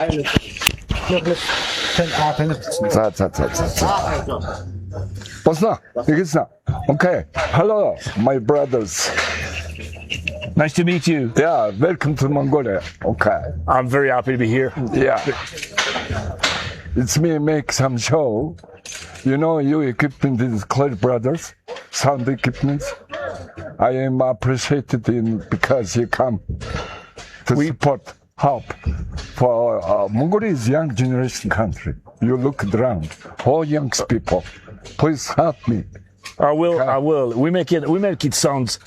Okay. Hello, my brothers. Nice to meet you. Yeah, welcome to Mongolia. Okay. I'm very happy to be here. Yeah. It's me make some show. You know, you equipment is Clay Brothers, sound equipment. I am appreciated because you come to support, help for Mongolia is young generation country. You look around, all young people. Please help me. I will. I will. We make it sound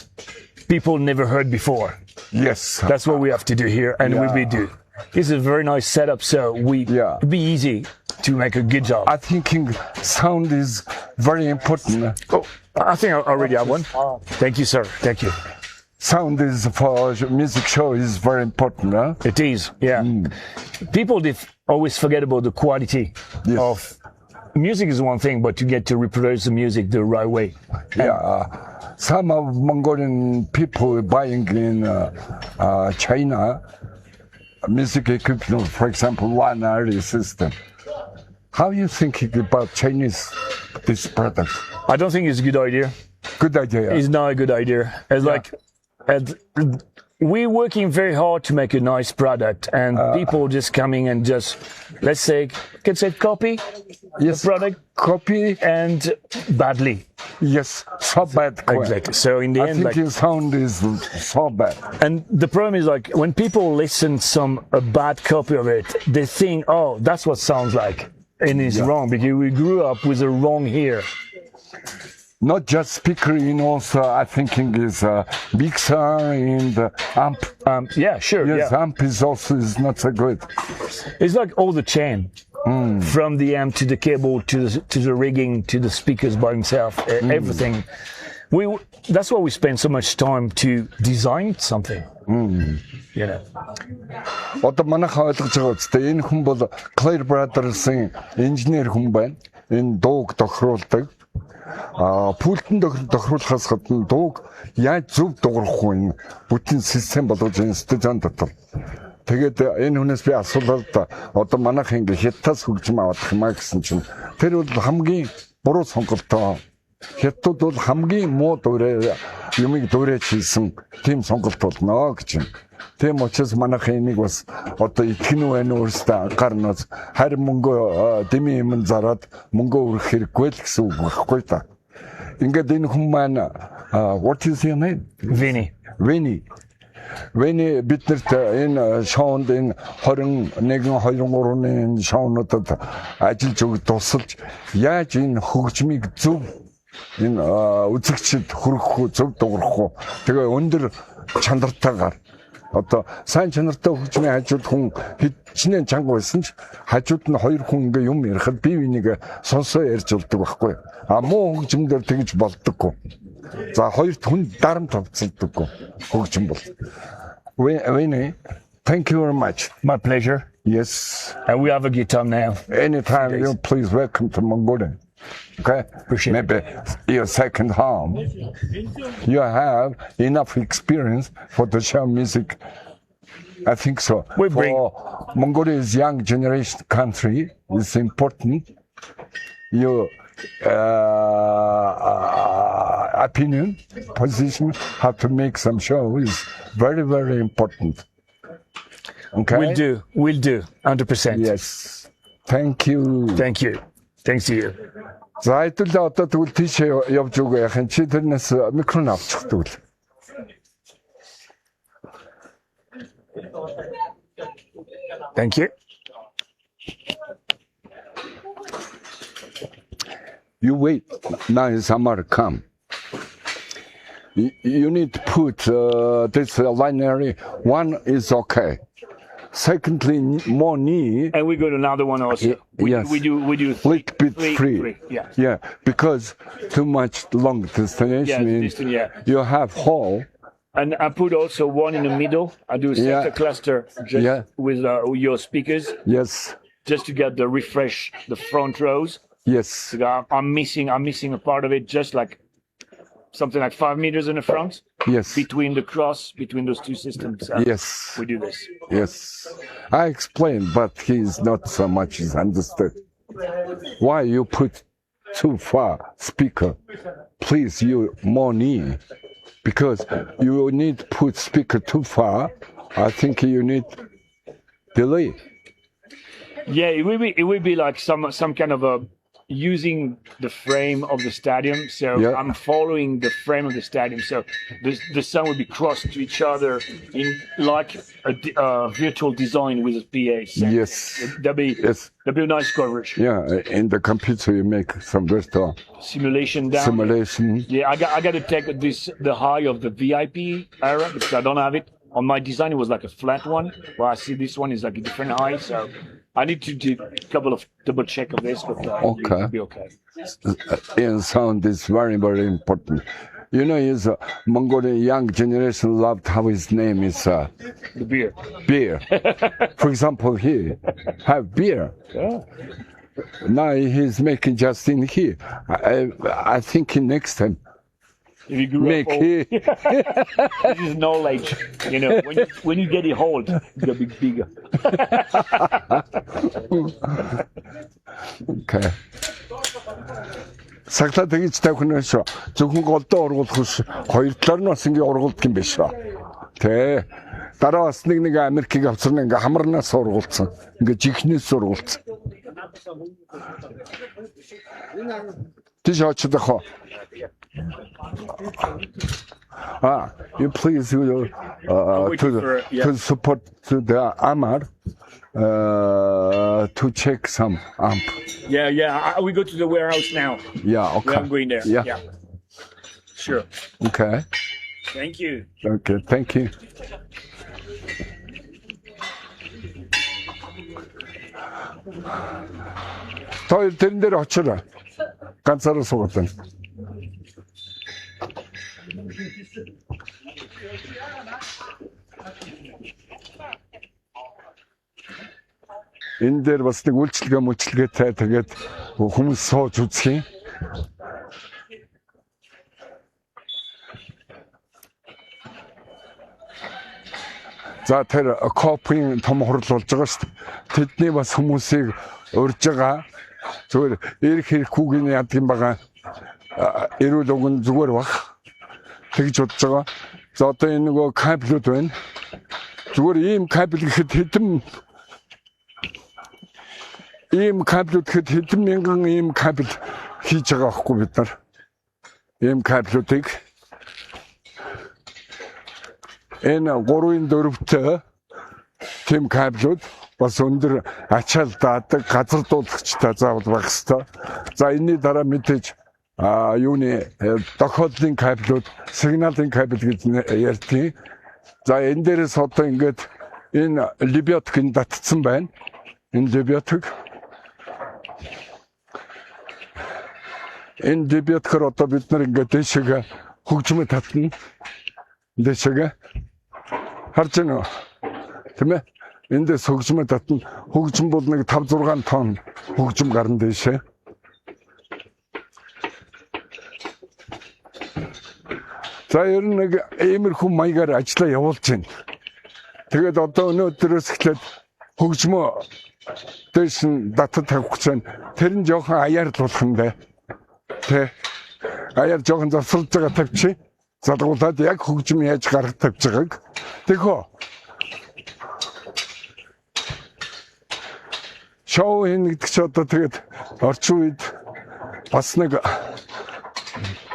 people never heard before. Yes. That's what we have to do here, and we do. It's a very nice setup, so it'd be easy to make a good job. I think sound is very important. Oh, I think I already have one. Thank you, sir. Thank you. Sound is for music show is very important. Huh? It is, yeah. People always forget about the quality of music is one thing, but you get to reproduce the music the right way. Yeah. Some of Mongolian people buying in China music equipment, for example, one area system. How are you thinking about Chinese this product? I don't think it's a good idea. Good idea. It's not a good idea. It's we're working very hard to make a nice product, and people just coming and just, let's say, copy the product. Copy and badly. Yes, so bad. Exactly. So in the end, I think your sound is so bad. And the problem is when people listen a bad copy of it, they think, oh, that's what sounds like, and it's wrong because we grew up with a wrong ear. Not just speaker, also I think is mixer and amp. Yeah, sure. Yes, amp is also not so good. It's like all the chain. From the amp to the cable to the rigging to the speakers by himself, everything. That's why we spend so much time to design something. You know. Одоо манайхаа ойлгож байгаа үстэй энэ хүн бол Clay Brothers-ын инженер хүн байна. Энэ дууг тохируулдаг. Пультэн тохируулахаас гадна дууг яаж зөв дуурах вэ? Бүтэн систем болгож энэ студион дотор. Тэгээд энэ хүнээс би асуулаад одоо манайх ингэ хятадас хөгжим авах юм аа гэсэн чинь тэр бол хамгийн буруу сонголтоо. Хятад бол хамгийн муу юмыг дуурайж хийсэн тийм сонголт болно гэж юм. Тийм учраас манайх энийг бас одоо итгэн байна өөрсдөө анхаарнаас харин мөнгө дэмий юм зараад мөнгө өрөх хэрэггүй л гэсэн үг байхгүй та. Ингээд энэ хүн маань what is your name? Vinny. Вэний биднэрт энэ шоунд энэ 21-23-ны шоунуудад ажиллаж өгд тусалж яаж энэ хөгжмийг зөв энэ үзэгчд хүргэх зөв дуурах уу тэгээ өндөр чанартайгаар одоо сайн чанартай хөгжмийн хажууд хүн хичнээн чанга байсан ч хажууд нь хоёр хүн ингээ юм ярихад бие биенийг сонсоо ярьж болдог байхгүй муу хөгжмөндөр тэгж болдоггүй. За хоёрт хүн дарамт тавцалдаггүй хөгжим бол. Winnie, thank you very much. My pleasure. Yes. And we have a good time now. Anytime you please welcome to Mongolia. Okay? Appreciate Maybe your second home. You have enough experience for the show music. I think so. For Mongolia's young generation country, it's important. Your opinion, position, how to make some show is very, very important. Okay? We'll do, 100%. Yes. Thank you. Thank you. Thanks to you. За хэдүүлээ одоо тэгвэл тийшээ явж өгөө яхин чи тэрнээс микрофон авчих тэгвэл. Thank you. You wait. Now summer come. You need to put this linear. One is okay. Secondly, more knee. And we got another one also. Yes. We do little bit free. Yeah. Yeah, because too much long destination. You have hole. And I put also one in the middle. I do a center cluster just with your speakers. Yes. Just to get the refresh the front rows. Yes. So I'm missing a part of it, just like something like 5 meters in the front. Yes. between the cross between those two systems. Yes. We do this. Yes. I explained, but he's not so much understood. Why you put too far speaker? Please, you more near. Because you need to put speaker too far. I think you need delay. Yeah, it will be like some kind of a using the frame of the stadium. So Yeah. I'm following the frame of the stadium. So the sound will be crossed to each other in like a virtual design with a PA. So Yes. that'd be Yes. a nice coverage. Yeah, in the computer you make some virtual Simulation down. simulation. Yeah, I got to take the high of the VIP era because I don't have it. On my design, it was like a flat one. Well, I see this one is like a different high, so I need to do a couple of double check of this, but Okay. it'll be okay. And sound is very, very important. You know, is Mongolian young generation loved how his name is The beer. beer. For example, he have beer. Yeah. Now he's making just in here. I think next time If you grew make up old, here. this is knowledge. You know, when you get it old, it's gonna be bigger. Okay. Сагла тэгж тавхнаас зөвхөн голдоо ургуулах ус хоёр талаар нь бас ингээ ургуулдаг юм биш үү? Тэ. Дараа бас нэг Америкийг авцарна ингээ хамарнаас ургуулсан. Ингээ жихнээс ургуулсан. Тийш очиж хоо. You please to support to the Amar to check some amp. Yeah. We go to the warehouse now. Yeah, okay. I'm going there. Yeah. Sure. Okay. Thank you. Okay, thank you. Той тэрэн дээр очироо. Ганцаараа суугаад. Энэ дээр бас нэг үйлчлэгээтэй тэгээд хүмүүс сууж үзэх юм. За тэр копын том хурал болж байгаа шүү дээ. Тэдний бас хүмүүсийг урьж байгаа. Зүгээр эрх хэрэггүйг нь яадаг юм байгаа. Эрүүл уг нь зүгээр бах. Тэгж бодож байгаа. За одоо энэ нөгөө кабелүүд байна. Зүгээр ийм кабель гэхэд хэдэн мянган ийм кабель хийж байгаа байхгүй бид нар. Ийм кабелүүдийг энэ 3-4-тэй тийм кабелүүд бас өндөр ачаал даадаг газар дуулагчтай заавал байх ёстой. За энэний дараа мэдээж юуны дохиолын кабелүүд, сигналын кабель гэж ярьдаг. За энэ дээрээс одоо ингээд энэ лебиотик татсан байна. Энэ лебиотик. Энэ лебиотикор одоо бид нар ингээд дэшегээ хөгжмөд татна. Дэшегээ харж байна уу? Тийм ээ. Эндээс хөгжмөд татна. Хөгжим бол нэг 5-6 тонн хөгжим гарна дэшээ. За ер нь нэг иймэрхүү маягаар ажиллаа явуулж байна. Тэгээд одоо өнөөдрөөс эхлээд хөгжмөө дэш нь татад тавих гэж байна. Тэр нь жоохон аяарлуулах юм даа. Тэ. Аяар жоохон завсарлаж байгаа тавьчих. Задгуулаад яг хөгжим яаж гаргах тавьж байгааг. Тэхөө. Шоу хийгдэх ч одоо тэгээд орчин үед бас нэг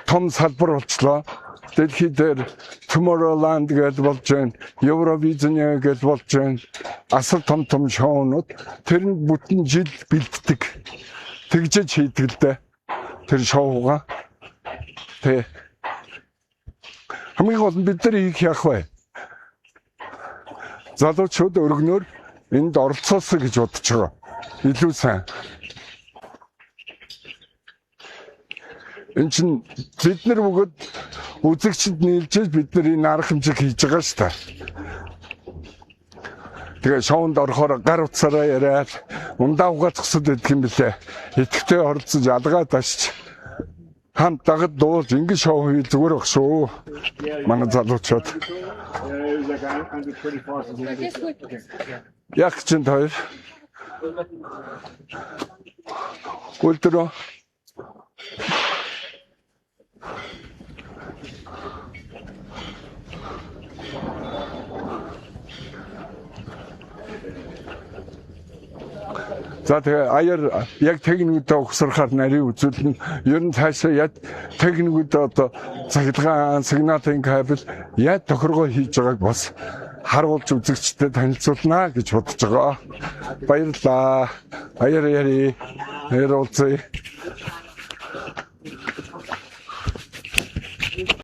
том салбар болчлоо. Дэлхий дээр Tomorrowland гэж болж байна. Eurovision гэж болж байна. Асар том шоунууд тэр нь бүтэн жил бэлддэг. Тэгжиж хийдэг л дээ. Тэр шоуга. Тэ. Хамгийн гол нь бид нар хийх яах вэ? Залуучууд өргөнөөр энд оролцоосоо гэж бодож байгаа. Илүү сайн. Энд чинь бид нар бүгд үзэгчд нийлжээж бид нар энэ арга хэмжээг хийж байгаа шүү дээ. Тэгээ шоунд орохоор гар утсаараа яриад ундаа угаацсад байдаг юм билээ. Итгэвтэй оролцож алгаа дашч хамт дагад дуулж ингэж шоу хийж зүгээр баг шүү. Манай залуучууд. Яг чинь хоёр. Үлдэрөө. За тэгээ аяар яг техникүүдээ ухсарахаар нарийн үзүүлэлт нь ер нь цаашаа яг техникүүдээ одоо цахилгаан сигналын кабель яг тохиргоо хийж байгааг бас харуулж үзэгчдэд танилцуулна гэж бодож байгаа. Баярлалаа. Аяар уулзъя.